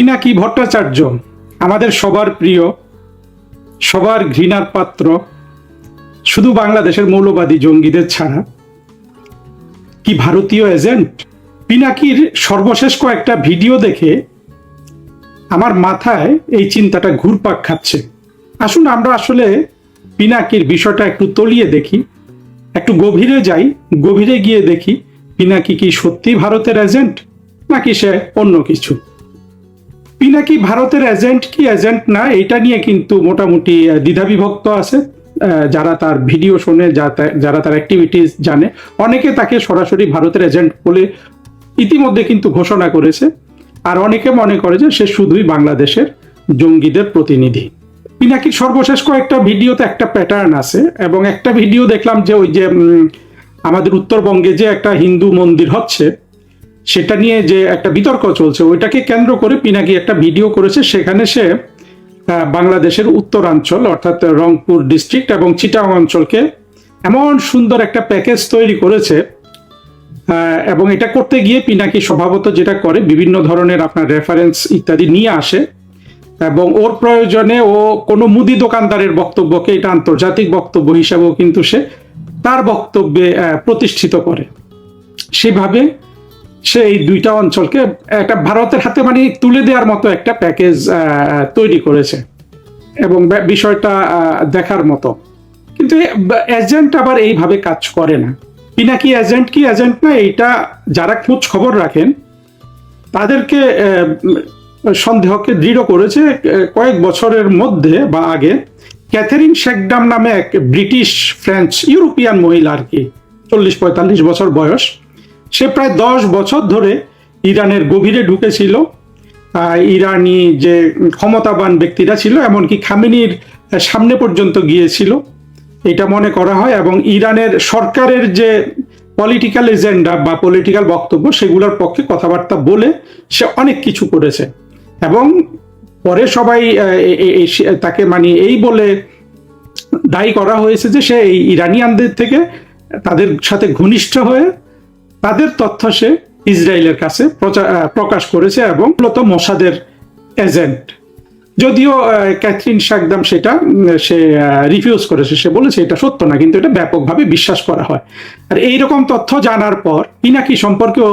পিনাকি ভট্টাচার্য আমাদের সবার প্রিয়, সবার ঘৃণার পাত্র, শুধু বাংলাদেশের মৌলবাদী জঙ্গিদের ছাড়া। কি ভারতীয় এজেন্ট! পিনাকির সর্বশেষ কয়েকটা ভিডিও দেখে আমার মাথায় এই চিন্তাটা ঘুরপাক খাচ্ছে। আসুন আমরা আসলে পিনাকির বিষয়টা একটু তলিয়ে দেখি, একটু গভীরে যাই, গভীরে গিয়ে দেখি পিনাকি কি সত্যি ভারতের এজেন্ট নাকি সে অন্য কিছু। পিনাকি ভারতের এজেন্ট কি এজেন্ট না এটা নিয়ে কিন্তু মোটামুটি দ্বিধাবিভক্ত আছে। যারা তার ভিডিও শোনে, যারা তার অ্যাক্টিভিটিস জানে, অনেকে তাকে সরাসরি ভারতের এজেন্ট বলে ইতিমধ্যে কিন্তু ঘোষণা করেছে, আর অনেকে মনে করে যে সে শুধুই বাংলাদেশের জঙ্গিদের প্রতিনিধি। পিনাকির সর্বশেষ কয়েকটা ভিডিওতে একটা প্যাটার্ন আছে, এবং একটা ভিডিও দেখলাম যে ওই যে আমাদের উত্তরবঙ্গে যে একটা হিন্দু মন্দির হচ্ছে সেটা নিয়ে যে একটা বিতর্ক চলছে, ওইটাকে কেন্দ্র করে পিনাকি একটা ভিডিও করেছে। সেখানে সে বাংলাদেশের উত্তরাঞ্চল অর্থাৎ রংপুর ডিস্ট্রিক্ট এবং চিটাগাং অঞ্চলকে এমন সুন্দর একটা প্যাকেজ তৈরি করেছে, এবং এটা করতে গিয়ে পিনাকি স্বভাবত যেটা করে বিভিন্ন ধরনের আপনার রেফারেন্স ইত্যাদি নিয়ে আসে, এবং ওর প্রয়োজনে ও কোনো মুদি দোকানদারের বক্তব্যকে এটা আন্তর্জাতিক বক্তব্য হিসাবেও কিন্তু সে তার বক্তব্যে প্রতিষ্ঠিত করে। সেভাবে সে এই দুইটা অঞ্চলকে একটা ভারতের হাতে মানে তুলে দেওয়ার মতো একটা প্যাকেজ তৈরি করেছে, এবং বিষয়টা দেখার মতো। কিন্তু এজেন্ট আবার এইভাবে কাজ করে না। পিনাকি এজেন্ট কি এজেন্ট না এইটা যারা খোঁজ খবর রাখেন তাদেরকে সন্দেহকে দৃঢ় করেছে কয়েক বছরের মধ্যে বা আগে ক্যাথেরিন শেকডাম নামে এক ব্রিটিশ ফ্রেঞ্চ ইউরোপিয়ান মহিলা, আর কি 40-45 বছর বয়স। সে প্রায় 10 বছর ধরে ইরানের গভীরে ঢুকেছিল। ইরানি যে ক্ষমতাবান ব্যক্তিরা ছিল, এমনকি খামেনির সামনে পর্যন্ত গিয়েছিল এটা মনে করা হয়, এবং ইরানের সরকারের যে পলিটিক্যাল এজেন্ডা বা পলিটিক্যাল বক্তব্য সেগুলোর পক্ষে কথাবার্তা বলে সে অনেক কিছু করেছে। এবং পরে সবাই তাকে মানে এই বলে দায়ী করা হয়েছে যে সে এই ইরানিয়ানদের থেকে তাদের সাথে ঘনিষ্ঠ হয়ে তাদের তথ্য সে ইসরায়েলের কাছে প্রকাশ করেছে, এবং মূলত মোসাদের এজেন্ট। যদিও ক্যাথরিন শাকদাম সেটা সে রিফিউজ করেছে, সে বলেছে এটা সত্য না, কিন্তু এটা ব্যাপকভাবে বিশ্বাস করা হয়। আর এইরকম তথ্য জানার পর পিনাকি সম্পর্কেও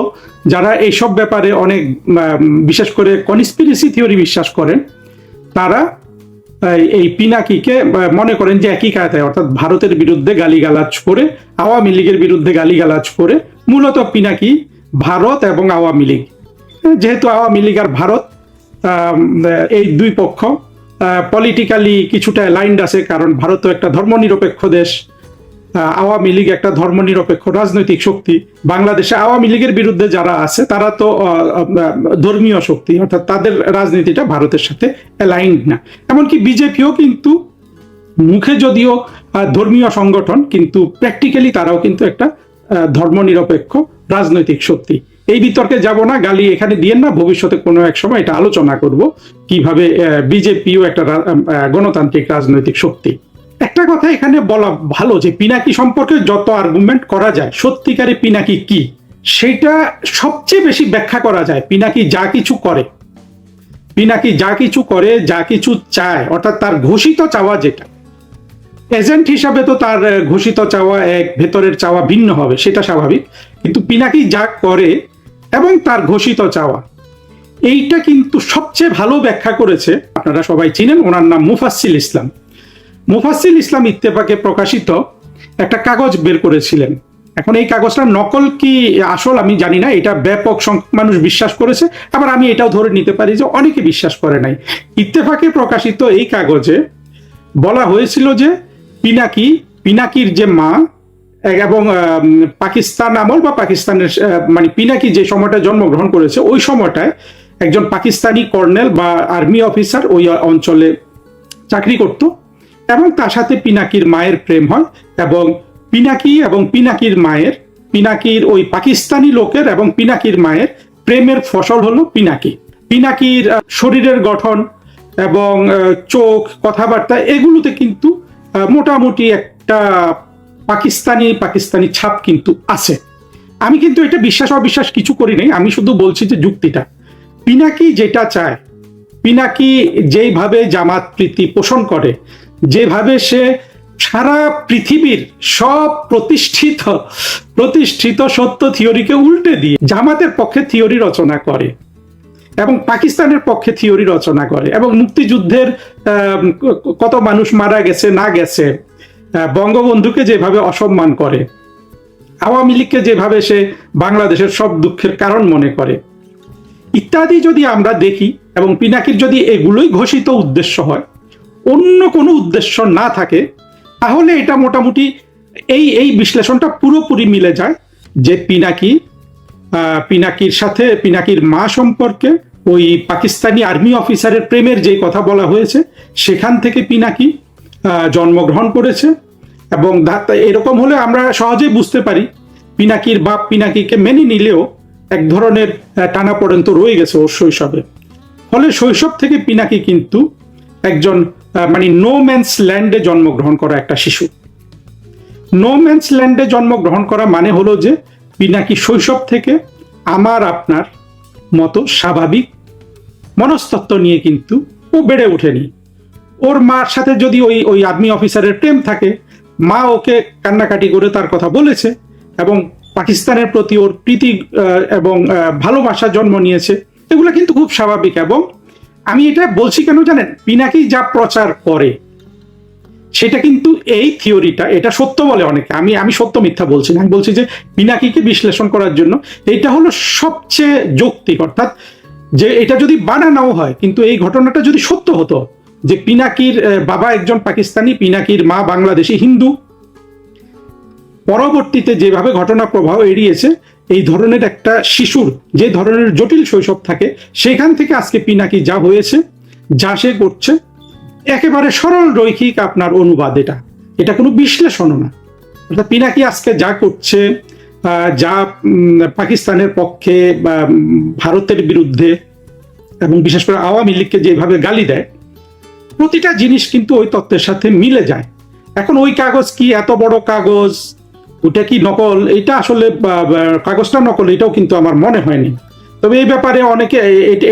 যারা এইসব ব্যাপারে অনেক বিশেষ করে কনস্পিরেসি থিওরি বিশ্বাস করেন, তারা এই পিনাকিকে মনে করেন যে একই কায়দায়, অর্থাৎ ভারতের বিরুদ্ধে গালিগালাজ করে, আওয়ামী লীগের বিরুদ্ধে গালিগালাজ করে, মূলত পিনাকি ভারত এবং আওয়ামী লীগ, যেহেতু আওয়ামী লীগ আর ভারত এই দুই পক্ষ পলিটিক্যালি কিছুটা অ্যালাইন্ড আছে, কারণ ভারত তো একটা ধর্মনিরপেক্ষ দেশ, আওয়ামী লীগ একটা ধর্মনিরপেক্ষ রাজনৈতিক শক্তি। বাংলাদেশে আওয়ামী লীগের বিরুদ্ধে যারা আছে তারা তো ধর্মীয় শক্তি, অর্থাৎ তাদের রাজনীতিটা ভারতের সাথে অ্যালাইন্ড না। এমনকি বিজেপিও কিন্তু মুখে যদিও ধর্মীয় সংগঠন, কিন্তু প্র্যাকটিক্যালি তারাও কিন্তু একটা ধর্মনিরপেক্ষ রাজনৈতিক শক্তি। এই বিতর্কে যাব না, গালি এখানে দিয়েন না, ভবিষ্যতে কোনো এক সময় এটা আলোচনা করব কিভাবে বিজেপিও একটা গণতান্ত্রিক রাজনৈতিক শক্তি। একটা কথা এখানে বলা ভালো যে পিনাকি সম্পর্কে যত আর্গুমেন্ট করা যায়, সত্যিকারে পিনাকি কি সেটা সবচেয়ে বেশি ব্যাখ্যা করা যায় পিনাকি যা কিছু করে। পিনাকি যা কিছু করে, যা কিছু চায়, অর্থাৎ তার ঘোষিত চাওয়া যেটা, এজেন্ট হিসাবে তো তার ঘোষিত চাওয়া এক, ভেতরের চাওয়া ভিন্ন হবে, সেটা স্বাভাবিক। কিন্তু পিনাকি যা করে এবং তার ঘোষিত চাওয়া, এইটা কিন্তু সবচেয়ে ভালো ব্যাখ্যা করেছে, আপনারা সবাই চিনেন, ওনার নাম মুফাসসিল ইসলাম। মুফাসসিল ইসলাম ইত্তেফাকে প্রকাশিত একটা কাগজ বের করেছিলেন। এখন এই কাগজটার নকল কি আসল আমি জানি না, এটা ব্যাপক সংখ্যক মানুষ বিশ্বাস করেছে, আবার আমি এটাও ধরে নিতে পারি যে অনেকে বিশ্বাস করে নাই। ইত্তেফাকে প্রকাশিত এই কাগজে বলা হয়েছিল যে পিনাকির যে মা, এবং পাকিস্তান আমল বা পাকিস্তানের মানে পিনাকি যে সময়টা জন্মগ্রহণ করেছে ওই সময়টায় একজন পাকিস্তানি কর্নেল বা আর্মি অফিসার ওই অঞ্চলে চাকরি করত, এবং তার সাথে পিনাকির মায়ের প্রেম হয়, এবং পিনাকি এবং পিনাকির ওই পাকিস্তানি লোকের এবং পিনাকির মায়ের প্রেমের ফসল হলো পিনাকির শরীরের গঠন এবং চোখ, কথাবার্তা, এগুলোতে কিন্তু মোটামুটি একটা পাকিস্তানি ছাপ কিন্তু আছে। আমি কিন্তু এটা বিশ্বাস অবিশ্বাস কিছু করি নাই, আমি শুধু বলছি যে যুক্তিটা, পিনাকি যেটা চায় পিনাকি যেইভাবে জামাত প্রীতি পোষণ করে, যেভাবে সে সারা পৃথিবীর সব প্রতিষ্ঠিত সত্য থিওরিকে উল্টে দিয়ে জামাতের পক্ষে থিওরি রচনা করে এবং পাকিস্তানের পক্ষে থিওরি রচনা করে এবং মুক্তিযুদ্ধের কত মানুষ মারা গেছে না গেছে, বঙ্গবন্ধুকে যেভাবে অসম্মান করে, আওয়ামী লীগকে যেভাবে সে বাংলাদেশের সব দুঃখের কারণ মনে করে ইত্যাদি যদি আমরা দেখি, এবং পিনাকির যদি এগুলোই ঘোষিত উদ্দেশ্য হয়, অন্য কোনো উদ্দেশ্য না থাকে, তাহলে এটা মোটামুটি এই বিশ্লেষণটা পুরোপুরি মিলে যায় যে পিনাকির সাথে পিনাকির মা সম্পর্কে ওই পাকিস্তানি আর্মি অফিসারের প্রেমের যে কথা বলা হয়েছে সেখান থেকে পিনাকি জন্মগ্রহণ করেছে। এবং এরকম হলে আমরা সহজেই বুঝতে পারি পিনাকির বাপ পিনাকিকে মেনে নিলেও এক ধরনের টানাপোড়েন তো রয়ে গেছে ওর শৈশবে। ফলে শৈশব থেকে পিনাকি কিন্তু একজন মানে নো ম্যানস ল্যান্ডে জন্মগ্রহণ করা একটা শিশু। নো ম্যানস ল্যান্ডে জন্মগ্রহণ করা মানে হলো যে পিনাকি শৈশব থেকে আমার আপনার মতো স্বাভাবিক মনস্তত্ত্ব নিয়ে কিন্তু ও বেড়ে ওঠেনি। ওর মার সাথে যদি ওই আর্মি অফিসারের প্রেম থাকে, মা ওকে কান্নাকাটি করে তার কথা বলেছে এবং পাকিস্তানের প্রতি ওর প্রীতি এবং ভালোবাসা জন্ম নিয়েছে, এগুলো কিন্তু খুব স্বাভাবিক। এবং আমি এটা বলছি কেন জানেন, পিনাকি যা প্রচার করে সেটা কিন্তু এই থিওরিটা, এটা সত্য বলে অনেকে, আমি সত্য মিথ্যা বলছি না, আমি বলছি যে পিনাকিকে বিশ্লেষণ করার জন্য এটা হলো সবচেয়ে যৌক্তিক। অর্থাৎ যে এটা যদি বানানো হয়, কিন্তু এই ঘটনাটা যদি সত্য হতো যে পিনাকির বাবা একজন পাকিস্তানি, পিনাকির মা বাংলাদেশি হিন্দু, পরবর্তীতে যেভাবে ঘটনা প্রবাহ এড়িয়েছে, এই ধরনের একটা শিশুর যে ধরনের জটিল শৈশব থাকে সেখান থেকে আজকে পিনাকি যা হয়েছে, যা সে করছে, একেবারে সরল রৈখিক আপনার অনুবাদ। এটা কোনো বিশ্লেষণও না। অর্থাৎ পিনাকি আজকে যা করছে, যা পাকিস্তানের পক্ষে বা ভারতের বিরুদ্ধে এবং বিশেষ করে আওয়ামী লীগকে যেভাবে গালি দেয়, প্রতিটা জিনিস কিন্তু ওই তত্ত্বের সাথে মিলে যায়। এখন ওই কাগজ কি এত বড় কাগজ, ওটা কি নকল, এটা আসলে কাগজটা নকল এটাও কিন্তু আমার মনে হয়নি। তবে এই ব্যাপারে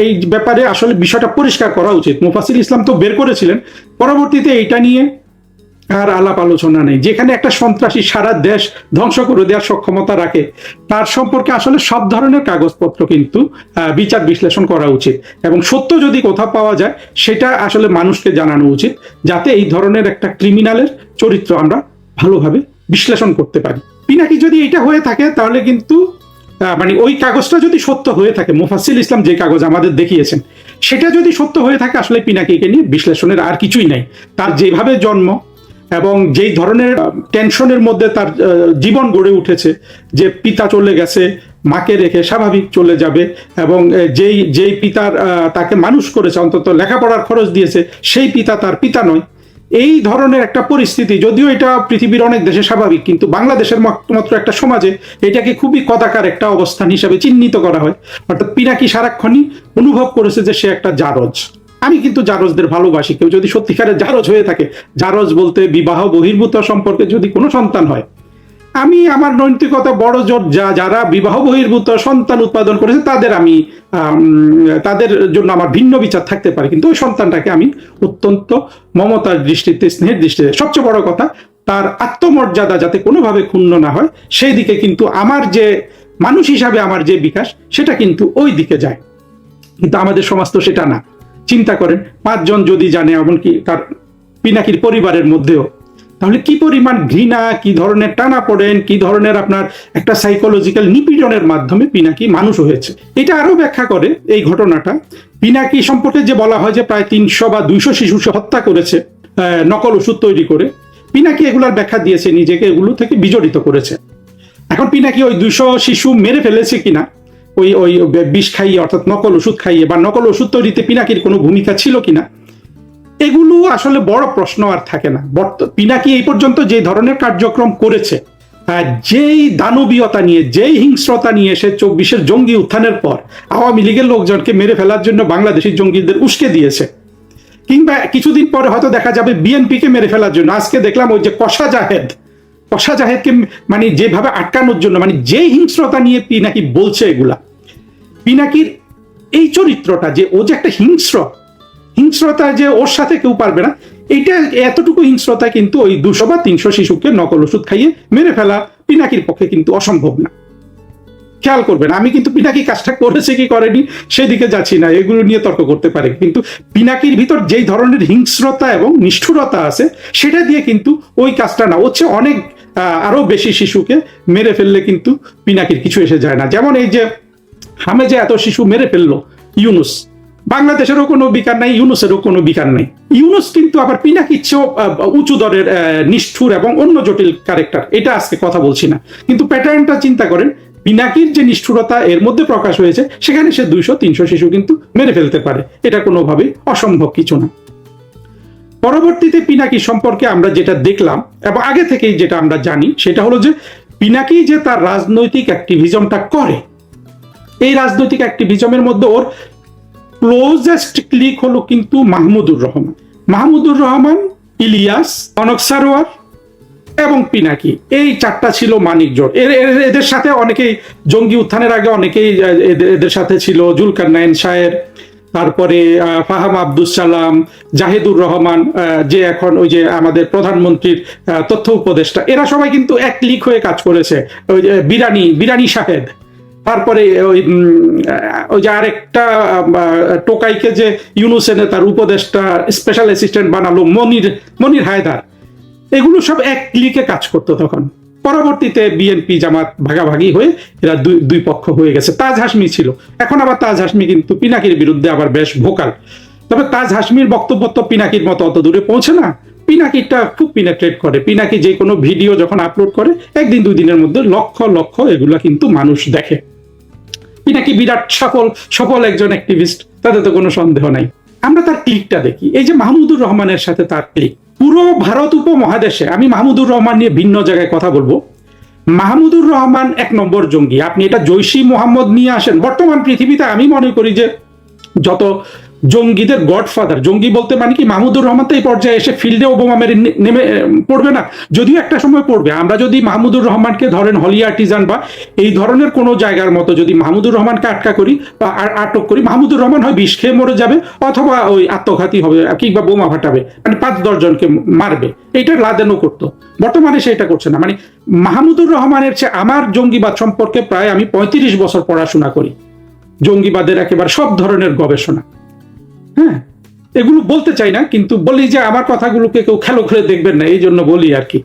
এই ব্যাপারে আসলে বিষয়টা পরিষ্কার করা উচিত। মুফাসিল ইসলাম তো বের করেছিলেন, পরবর্তীতে এটা নিয়ে আর আলাপ আলোচনা নেই। যেখানে একটা সন্ত্রাসী সারা দেশ ধ্বংস করে দেওয়ার সক্ষমতা রাখে, তার সম্পর্কে আসলে সব ধরনের কাগজপত্র কিন্তু বিচার বিশ্লেষণ করা উচিত এবং সত্য যদি কোথাও পাওয়া যায় সেটা আসলে মানুষকে জানানো উচিত, যাতে এই ধরনের একটা ক্রিমিনালের চরিত্র আমরা ভালোভাবে বিশ্লেষণ করতে পারি। পিনাকি যদি এটা হয়ে থাকে তাহলে কিন্তু মানে ওই কাগজটা যদি সত্য হয়ে থাকে, মুফাসসিল ইসলাম যে কাগজ আমাদের দেখিয়েছেন সেটা যদি সত্য হয়ে থাকে, আসলে পিনাকিকে নিয়ে বিশ্লেষণের আর কিছুই নাই। তার যেভাবে জন্ম এবং যেই ধরনের টেনশনের মধ্যে তার জীবন গড়ে উঠেছে, যে পিতা চলে গেছে, মাকে রেখে স্বাভাবিক চলে যাবে, এবং যেই পিতার তাকে মানুষ করেছে, অন্তত লেখাপড়ার খরচ দিয়েছে, সেই পিতা তার পিতা নয়, এই ধরনের একটা পরিস্থিতি, যদিও এটা পৃথিবীর অনেক দেশে স্বাভাবিক, কিন্তু বাংলাদেশের মাত্র একটা সমাজে এটাকে খুবই কদাকার একটা অবস্থান হিসেবে চিহ্নিত করা হয়। অর্থাৎ পিনাকি সারাক্ষণই অনুভব করেছে যে সে একটা জারজ। আমি কিন্তু জারজদের ভালোবাসি। কেউ যদি সত্যিকারের জারজ হয়ে থাকে, জারজ বলতে বিবাহ বহির্ভূত সম্পর্কে যদি কোনো সন্তান হয়, আমি আমার নৈতিকতা বড় জোর যারা বিবাহ বহির্ভূত সন্তান উৎপাদন করেছে তাদের জন্য আমার ভিন্ন বিচার থাকতে পারে, কিন্তু ওই সন্তানটাকে আমি অত্যন্ত মমতার দৃষ্টিতে, স্নেহের দৃষ্টিতে, সবচেয়ে বড় কথা তার আত্মমর্যাদা যাতে কোনোভাবে ক্ষুণ্ণ না হয় সেই দিকে কিন্তু আমার যে মানুষ হিসাবে আমার যে বিকাশ সেটা কিন্তু ওই দিকে যায়। কিন্তু আমাদের সমাজ তো সেটা না। চিন্তা করেন, 5 জন যদি জানে, এমনকি তার পিনাকির পরিবারের মধ্যেও, তাহলে কি পরিমাণ ঘৃণা, কি ধরনের টানা পড়েন, কি ধরনের আপনার একটা সাইকোলজিক্যাল নিপীড়নের মাধ্যমে পিনাকি মানুষ হয়েছে। এটা আরো ব্যাখ্যা করে এই ঘটনাটা। পিনাকি সম্পর্কে যে বলা হয় যে প্রায় 300 বা 200 শিশু হত্যা করেছে নকল ওষুধ তৈরি করে, পিনাকি এগুলার ব্যাখ্যা দিয়েছে, নিজেকে এগুলো থেকে বিজড়িত করেছে। এখন পিনাকি ওই 200 শিশু মেরে ফেলেছে কিনা, ওই বিষ খাইয়ে, অর্থাৎ নকল ওষুধ খাইয়ে, বা নকল ওষুধ তৈরিতে পিনাকির কোনো ভূমিকা ছিল কিনা, এগুলো আসলে বড় প্রশ্ন আর থাকে না। পিনাকি এই পর্যন্ত যে ধরনের কার্যক্রম করেছে, যেই দানবীয়তা নিয়ে, যেই হিংস্রতা নিয়ে সে 24-এর জঙ্গি উত্থানের পর আওয়ামী লীগের লোকজনকে মেরে ফেলার জন্য বাংলাদেশি জঙ্গিদের উস্কে দিয়েছে, কিংবা কিছুদিন পরে হয়তো দেখা যাবে বিএনপিকে মেরে ফেলার জন্য, আজকে দেখলাম ওই যে কষা জাহেদকে মানে যেভাবে আটকানোর জন্য, মানে যে হিংস্রতা নিয়ে পিনাকি বলছে, এগুলা পিনাকির এই চরিত্রটা যে ও যে একটা হিংস্র, হিংস্রতা যে ওর সাথে কেউ পারবে না, এইটা এতটুকু হিংস্রতা কিন্তু ওই 200 বা 300 শিশুকে নকল ওষুধ খাইয়ে মেরে ফেলা পিনাকির পক্ষে কিন্তু অসম্ভব না। খেয়াল করবেন, আমি কিন্তু পিনাকি কাজটা করেছে কি করেনি সেদিকে যাচ্ছি না, এগুলো নিয়ে তর্ক করতে পারে, কিন্তু পিনাকির ভিতর যেই ধরনের হিংস্রতা এবং নিষ্ঠুরতা আছে সেটা দিয়ে কিন্তু ওই কাজটা না, হচ্ছে অনেক আরো বেশি শিশুকে মেরে ফেললে কিন্তু পিনাকির কিছু এসে যায় না। যেমন এই যে হামে যে এত শিশু মেরে ফেললো ইউনুস, বাংলাদেশেরও কোনো বিকার নাই, ইউনুসেরও কোনো বিকার নাই। ইউনুস কিন্তু আবার পিনাকির চেয়েও উঁচু দরের নিষ্ঠুর এবং অন্য জটিল ক্যারেক্টার, এটা আজকে কথা বলছি না, কিন্তু প্যাটার্নটা চিন্তা করেন, পিনাকির যে নিষ্ঠুরতা এর মধ্যে প্রকাশ হয়েছে সেখানে সে 200-300 শিশু কিন্তু মেরে ফেলতে পারে, এটা কোনোভাবেই অসম্ভব কিছু না। পরবর্তীতে পিনাকি সম্পর্কে আমরা যেটা দেখলাম এবং আগে থেকেই যেটা আমরা জানি সেটা হলো যে পিনাকি যে তার রাজনৈতিক অ্যাক্টিভিজমটা করে, এই রাজনৈতিক অ্যাক্টিভিজমের মধ্যে ওর ক্লোজেস্ট ক্লিক হলো কিন্তু মাহমুদুর রহমান। মাহমুদুর রহমান, ইলিয়াস, কনক সারোয়ার এবং পিনাকি, এই চারটা ছিল মানিক জোড়। এদের সাথে অনেকেই জঙ্গি উত্থানের আগে অনেকেই এদের সাথে ছিল, জুলকারনাইন শায়ের, তারপরে ফাহাম আব্দুস সালাম, জাহিদুর রহমান, যে এখন ওই যে আমাদের প্রধানমন্ত্রীর তথ্য উপদেষ্টা, এরা সবাই কিন্তু এক ক্লিক হয়ে কাজ করেছে। ওই যে বিরানি শাহেদ, তারপরে ওই যে আরেকটা টোকাইকে যে ইউনুস এনে তার উপদেষ্টা স্পেশাল অ্যাসিস্ট্যান্ট বানালো মনির হায়দার, এগুলো সব এক ক্লিকে কাজ করতো তখন। পরবর্তীতে বিএনপি জামাত ভাগাভাগি হয়ে এরা দুই পক্ষ হয়ে গেছে। তাজ হাসমি ছিল, এখন আবার তাজ হাসমি কিন্তু পিনাকির বিরুদ্ধে আবার বেশ ভোকাল, তবে তাজ হাসমির বক্তব্য তো পিনাকির মতো অত দূরে পৌঁছে না। পিনাকিটা খুব পিনেট্রেট করে, পিনাকি যে কোনো ভিডিও যখন আপলোড করে 1-2 দিনের মধ্যে লক্ষ লক্ষ এগুলা কিন্তু মানুষ দেখে। পিনাকি বিরাট সফল একজন অ্যাক্টিভিস্ট, তাতে তো কোনো সন্দেহ নাই। আমরা তার ক্লিকটা দেখি, এই যে মাহমুদুর রহমানের সাথে তার ক্লিক, পুরো ভারত উপমহাদেশে, আমি মাহমুদুর রহমান নিয়ে ভিন্ন জায়গায় কথা বলবো, মাহমুদুর রহমান 1 নম্বর জঙ্গি। আপনি এটা জৈশি মোহাম্মদ নিয়ে আসেন, বর্তমান পৃথিবীতে আমি মনে করি যে যত জঙ্গিদের গডফাদার, জঙ্গি বলতে মানে কি, মাহমুদুর রহমান তো এই পর্যায়ে এসে ফিল্ডে ওবামা মেরে নেমে পড়বে না, যদিও একটা সময় পড়বে। আমরা যদি মাহমুদুর রহমানকে ধরেন হলি আর্টিজান বা এই ধরনের কোনো জায়গার মতো যদি মাহমুদুর রহমানকে আটক করি, মাহমুদুর রহমান হয় বিষ খেয়ে মরে যাবে অথবা ওই আত্মঘাতী হবে কিংবা বোমা ফাটাবে, মানে 5-10 জনকে মারবে। এইটা লাদেনও করতো, বর্তমানে সেটা করছে না। মানে মাহমুদুর রহমানের চেয়ে আমার জঙ্গিবাদ সম্পর্কে প্রায় আমি 35 বছর পড়াশোনা করি, জঙ্গিবাদের একেবারে সব ধরনের গবেষণা। হ্যাঁ, এগুলো বলতে চাই না, কিন্তু বলি যে আমার কথাগুলোকে কেউ খেলো করে দেখবেন না, এই জন্য বলি আর কি।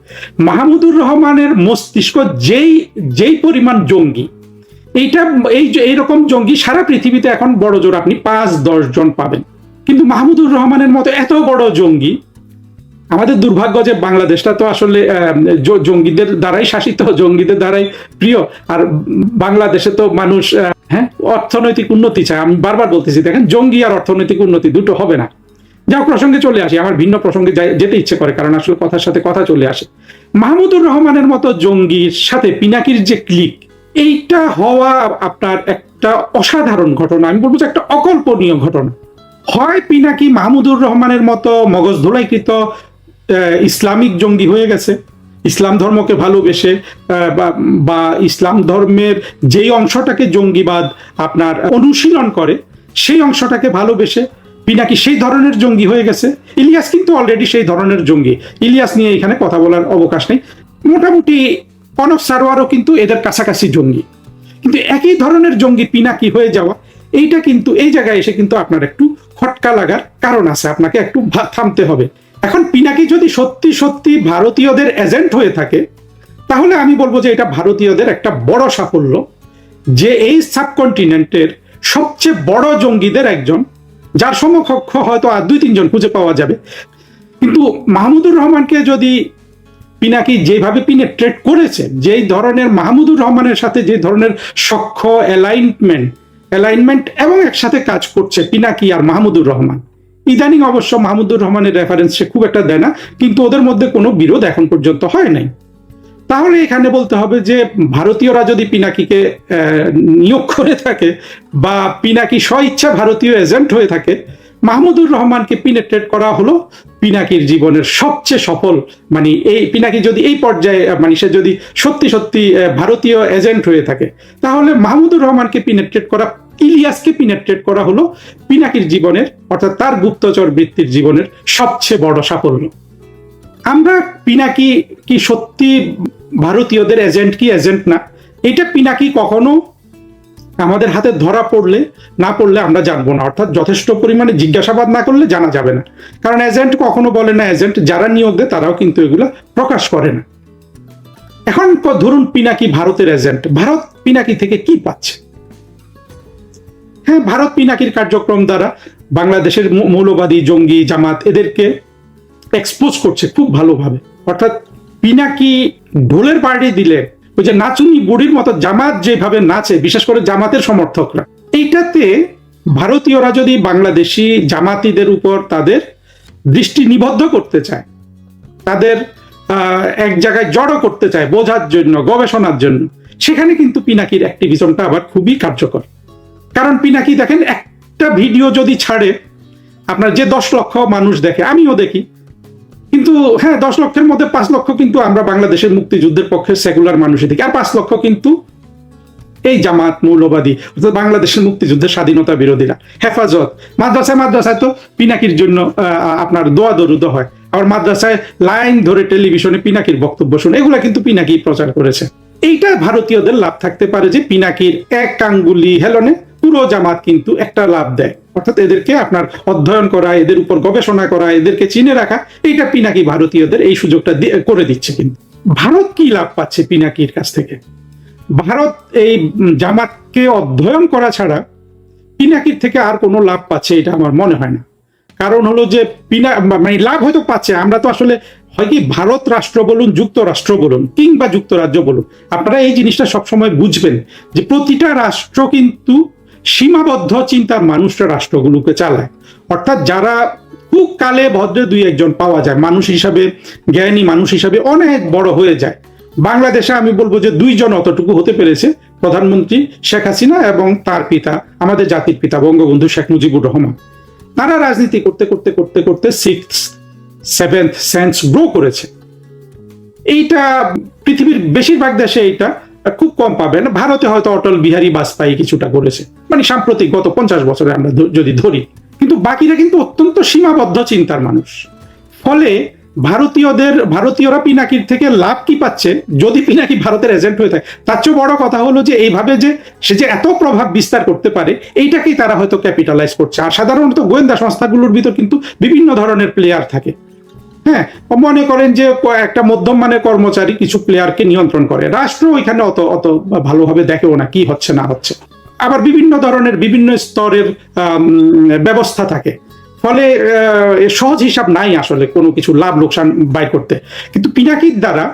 মাহমুদুর রহমানের মস্তিষ্ক যেই পরিমাণ জঙ্গি, এইরকম জঙ্গি সারা পৃথিবীতে এখন বড় জোর আপনি 5-10 জন পাবেন, কিন্তু মাহমুদুর রহমানের মতো এত বড় জঙ্গি, আমাদের দুর্ভাগ্য যে বাংলাদেশটা তো আসলে জঙ্গিদের দ্বারাই শাসিত, জঙ্গিদের দ্বারাই প্রিয়। আর বাংলাদেশে তো মানুষ হ্যাঁ অর্থনৈতিক উন্নতি চায়, আমি বারবার বলতেছি, দেখেন জঙ্গি আর অর্থনৈতিক উন্নতি দুটো হবে না। যাও প্রসঙ্গে চলে আসি, আমার ভিন্ন প্রসঙ্গে যেতে ইচ্ছে করে, কারণ আসলে কথার সাথে কথা চলে আসে। মাহমুদুর রহমানের মতো জঙ্গির সাথে পিনাকির যে ক্লিক, এইটা হওয়া আপনার একটা অসাধারণ ঘটনা, আমি বলবো যে একটা অকল্পনীয় ঘটনা। হয় পিনাকি মাহমুদুর রহমানের মতো মগজ ধোলাইকৃত ইসলামিক জঙ্গি হয়ে গেছে, ইসলাম ধর্মকে ভালোবেসে বা ইসলাম ধর্মের যেই অংশটাকে জঙ্গিবাদ আপনার অনুশীলন করে সেই অংশটাকে ভালোবেসে পিনাকি সেই ধরনের জঙ্গি হয়ে গেছে। ইলিয়াস কিন্তু অলরেডি সেই ধরনের জঙ্গি, ইলিয়াস নিয়ে এখানে কথা বলার অবকাশ নেই। মোটামুটি কনক সারোয়ারও কিন্তু এদের কাছাকাছি জঙ্গি, কিন্তু একই ধরনের জঙ্গি পিনাকি হয়ে যাওয়া, এইটা কিন্তু এই জায়গায় এসে কিন্তু আপনার একটু খটকা লাগার কারণ আছে, আপনাকে একটু থামতে হবে। এখন পিনাকি যদি সত্যি সত্যি ভারতীয়দের এজেন্ট হয়ে থাকে, তাহলে আমি বলবো যে এটা ভারতীয়দের একটা বড় সাফল্য যে এই সাবকন্টিনেন্টের সবচেয়ে বড় জঙ্গিদের একজন, যার সমকক্ষ হয়তো আর 2-3 জন খুঁজে পাওয়া যাবে। কিন্তু মাহমুদুর রহমানকে যদি পিনাকি যেভাবে পিনেট্রেট করেছে, যেই ধরনের মাহমুদুর রহমানের সাথে যে ধরনের সখ্য অ্যালাইনমেন্ট এবং একসাথে কাজ করছে পিনাকি আর মাহমুদুর রহমান, ইদানিং অবশ্য মাহমুদুর রহমানের রেফারেন্স সে খুব একটা দেয় না, কিন্তু ওদের মধ্যে কোনো বিরোধ এখন পর্যন্ত হয় নাই। তাহলে এখানে বলতে হবে যে ভারতীয়রা যদি পিনাকিকে নিয়োগ করে থাকে বা পিনাকি স্বইচ্ছা ভারতীয় এজেন্ট হয়ে থাকে, মাহমুদুর রহমানকে পিনেট্রেট করা হলো পিনাকির জীবনের সবচেয়ে সফল, মানে এই পিনাকি যদি এই পর্যায়ে মানে সে যদি সত্যি সত্যি ভারতীয় এজেন্ট হয়ে থাকে, তাহলে মাহমুদুর রহমানকে পিনেট্রেট করা ইলিয়াসকে পিনেট্রেট করা হলো পিনাকির জীবনের, অর্থাৎ তার গুপ্তচর বৃত্তির জীবনের সবচেয়ে বড় সাফল্য। আমরা পিনাকি কি সত্যি ভারতীয়দের এজেন্ট কি এজেন্ট না, এটা পিনাকি কখনো আমাদের হাতে ধরা পড়লে না পড়লে আমরা জানবো না, অর্থাৎ যথেষ্ট পরিমাণে জিজ্ঞাসাবাদ না করলে জানা যাবে না। কারণ এজেন্ট কখনো বলে না এজেন্ট, যারা নিয়োগ দেয় তারাও কিন্তু এগুলো প্রকাশ করে না। এখন ধরুন পিনাকি ভারতের এজেন্ট, ভারত পিনাকি থেকে কি পাচ্ছে? হ্যাঁ, ভারত পিনাকির কার্যক্রম দ্বারা বাংলাদেশের মৌলবাদী জঙ্গি জামাত এদেরকে এক্সপোজ করছে খুব ভালোভাবে। অর্থাৎ পিনাকি ঢোলের পার্টি দিলে ওই যে নাচুনি বুড়ির মতো জামাত যেভাবে নাচে, বিশেষ করে জামাতের সমর্থকরা, এইটাতে ভারতীয়রা যদি বাংলাদেশি জামাতিদের উপর তাদের দৃষ্টি নিবদ্ধ করতে চায়, তাদের এক জায়গায় জড়ো করতে চায় বোঝার জন্য, গবেষণার জন্য, সেখানে কিন্তু পিনাকির অ্যাক্টিভিজমটা আবার খুবই কার্যকর। কারণ পিনাকি দেখেন একটা ভিডিও যদি ছাড়ে, আপনার যে 10 লক্ষ মানুষ দেখে, আমিও দেখি, কিন্তু হ্যাঁ 10 লক্ষের মধ্যে 5 লক্ষ কিন্তু আমরা বাংলাদেশের মুক্তিযুদ্ধের পক্ষে সেকুলার মানুষই দেখি, আর 5 লক্ষ কিন্তু এই জামাত মৌলবাদী, অর্থাৎ বাংলাদেশের মুক্তিযুদ্ধের স্বাধীনতা বিরোধীরা। হেফাজত, মাদ্রাসায় তো পিনাকির জন্য আপনার দোয়া দরুদ হয়, আবার মাদ্রাসায় লাইন ধরে টেলিভিশনে পিনাকির বক্তব্য শুনে, এগুলা কিন্তু পিনাকি প্রচার করেছে। এইটা ভারতীয়দের লাভ থাকতে পারে যে পিনাকির এক আঙ্গুলি হেলনে পুরো জামাত কিন্তু একটা লাভ দেয়, অর্থাৎ এদেরকে আপনার অধ্যয়ন করা, এদের উপর গবেষণা করা, এদেরকে চিনে রাখা, এইটা পিনাকি ভারতীয়দের এই সুযোগটা করে দিচ্ছে। কিন্তু ভারত কি লাভ পাচ্ছে পিনাকির কাছ থেকে? ভারত এই জামাতকে অধ্যয়ন করা ছাড়া পিনাকির থেকে আর কোনো লাভ পাচ্ছে এটা আমার মনে হয় না। কারণ হলো যে মানে লাভ হয়তো পাচ্ছে, আমরা তো আসলে হয় কি ভারত রাষ্ট্র বলুন, যুক্তরাষ্ট্র বলুন, কিংবা যুক্তরাজ্য বলুন, আপনারা এই জিনিসটা সবসময় বুঝবেন যে প্রতিটা রাষ্ট্র কিন্তু সীমাবদ্ধ চিন্তার মানুষরা রাষ্ট্রগুলোকে চালায়। অর্থাৎ যারা খুব কালে ভদ্রে 2-1 পাওয়া যায়, মানুষ হিসাবে জ্ঞানী মানুষ হিসাবে অনেক বড় হয়ে যায়। বাংলাদেশে আমি বলবো যে 2 জন অতটুকু হতে পেরেছে, প্রধানমন্ত্রী শেখ হাসিনা এবং তার পিতা, আমাদের জাতির পিতা বঙ্গবন্ধু শেখ মুজিবুর রহমান। তারা রাজনীতি করতে করতে করতে করতে 6th 7th সেন্স গ্রো করেছে। এইটা পৃথিবীর বেশিরভাগ দেশে এইটা খুব কম পাবেন। ভারতে হয়তো অটল বিহারী বাজপেয়ী কিছুটা করেছে, মানে সাম্প্রতিক গত 50 বছরে আমরা যদি ধরি, কিন্তু বাকিরা কিন্তু অত্যন্ত সীমাবদ্ধ চিন্তার মানুষ। ফলে ভারতীয়রা পিনাকির থেকে লাভ কি পাচ্ছে? যদি পিনাকি ভারতের এজেন্ট হয়ে থাকে, তার চেয়ে বড় কথা হলো যে এইভাবে যে সে যে এত প্রভাব বিস্তার করতে পারে, এইটাকেই তারা হয়তো ক্যাপিটালাইজ করছে। আর সাধারণত গোয়েন্দা সংস্থাগুলোর ভিতর কিন্তু বিভিন্ন ধরনের প্লেয়ার থাকে। হ্যাঁ, মনে করেন যে একটা মধ্যম মানের কর্মচারী কিছু প্লেয়ারকে নিয়ন্ত্রণ করে, রাষ্ট্র ওইখানে অত ভালোভাবে দেখেও না কি হচ্ছে না হচ্ছে। আবার বিভিন্ন ধরনের বিভিন্ন স্তরের ব্যবস্থা থাকে। ফলে সহজ হিসাব নাই আসলে কোনো কিছু লাভ লোকসান বাইর করতে। কিন্তু পিনাকির দ্বারা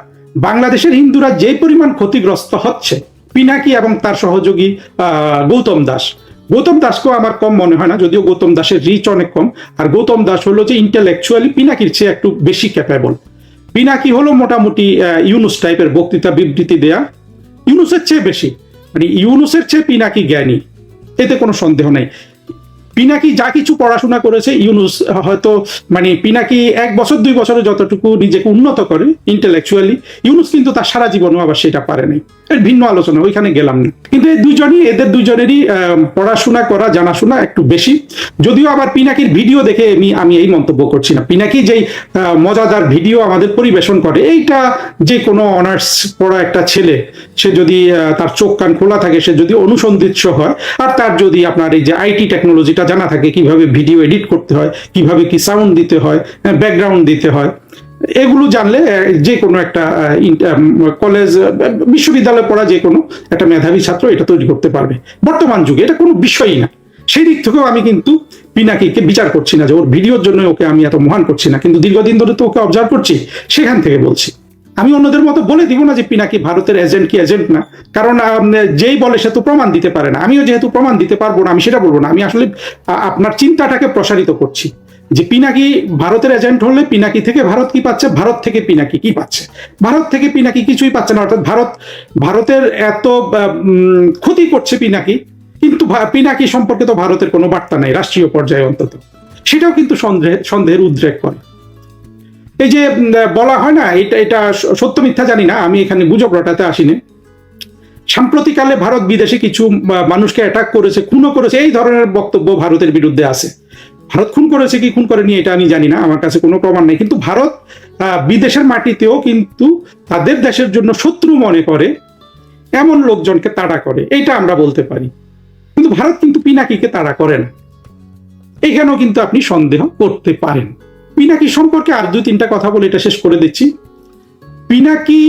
বাংলাদেশের হিন্দুরা যে পরিমাণ ক্ষতিগ্রস্ত হচ্ছে, পিনাকি এবং তার সহযোগী গৌতম দাসকেও আমার কম মনে হয় না, যদিও গৌতম দাসের রিচ অনেক কম। আর গৌতম দাস হলো যে ইন্টেলেকচুয়ালি পিনাকির চেয়ে একটু বেশি ক্যাপেবল। পিনাকি হলো মোটামুটি ইউনুস টাইপের বক্তৃতা বিবৃতি দেয়া, ইউনুসের চেয়ে বেশি, মানে ইউনুসের চেয়ে পিনাকি জ্ঞানী, এতে কোনো সন্দেহ নেই। পিনাকি যা কিছু পড়াশোনা করেছে, ইউনুস হয়তো মানে পিনাকি 1 বছর 2 বছরে যতটুকু নিজেকে উন্নত করে ইন্টেলেকচুয়ালি, ইউনুস কিন্তু তার সারা জীবনেও আবার সেটা পারে নাই। এর ভিন্ন আলোচনা, ওইখানে গেলাম না। কিন্তু এদের দুজনেরই পড়াশোনা করা, জানাশোনা একটু বেশি। যদিও আবার পিনাকির ভিডিও দেখে আমি এই মন্তব্য করছি না। পিনাকি যেই মজাদার ভিডিও আমাদের পরিবেশন করে, এইটা যে কোনো অনার্স পড়া একটা ছেলে, সে যদি তার চোখ কান খোলা থাকে, সে যদি অনুসন্ধিৎস হয়, আর তার যদি আপনার এই যে আইটি টেকনোলজিটা জানা থাকে, কিভাবে ভিডিও এডিট করতে হয়, কিভাবে কি সাউন্ড দিতে হয়, ব্যাকগ্রাউন্ড দিতে হয়, এগুলো জানলে যে কোনো একটা কলেজ বিশ্ববিদ্যালয়ে পড়া যে কোনো একটা মেধাবী ছাত্র এটা তৈরি করতে পারবে বর্তমান যুগে। এটা কোনো বিষয়ই না। সেই দিক থেকেও আমি কিন্তু পিনাকিকে বিচার করছি না যে ওর ভিডিওর জন্য ওকে আমি এত মহান করছি না, কিন্তু দীর্ঘদিন ধরে তো ওকে অবজার্ভ করছি, সেখান থেকে বলছি। আমি অন্যদের মতো বলে দিব না যে পিনাকি ভারতের এজেন্ট কি এজেন্ট না, কারণ যেই বলে সে তো প্রমাণ দিতে পারে না। আমিও যেহেতু প্রমাণ দিতে পারবো না, আমি সেটা বলবো না। আমি আসলে আপনার চিন্তাটাকে প্রসারিত করছি যে পিনাকি ভারতের এজেন্ট হলে পিনাকি থেকে ভারত কি পাচ্ছে, ভারত থেকে পিনাকি কি পাচ্ছে। ভারত থেকে পিনাকি কিছুই পাচ্ছে না, অর্থাৎ ভারতের এত ক্ষতি করছে পিনাকি, কিন্তু পিনাকি সম্পর্কে তো ভারতের কোনো বার্তা নাই রাষ্ট্রীয় পর্যায়ে অন্তত। সেটাও কিন্তু সন্দেহের উদ্রেক করে। এই যে বলা হয় না, এটা সত্য মিথ্যা জানি না, আমি এখানে গুজব রটাতে আসিনি, সাম্প্রতিককালে ভারত বিদেশে কিছু মানুষকে অ্যাটাক করেছে, খুনও করেছে, এই ধরনের বক্তব্য ভারতের বিরুদ্ধে আছে। ভারত খুন করেছে কি খুন করেনি এটা আমি জানি না, আমার কাছে কোনো প্রমাণ নেই, কিন্তু ভারত বিদেশের মাটিতেও কিন্তু তাদের দেশের জন্য শত্রু মনে করে এমন লোকজনকে তাড়া করে, এইটা আমরা বলতে পারি। কিন্তু ভারত কিন্তু পিনাকিকে তাড়া করে না, এখানেও কিন্তু আপনি সন্দেহ করতে পারেন। পিনাকি সম্পর্কে আর 2-3টা কথা বলে এটা শেষ করে দিচ্ছি। পিনাকি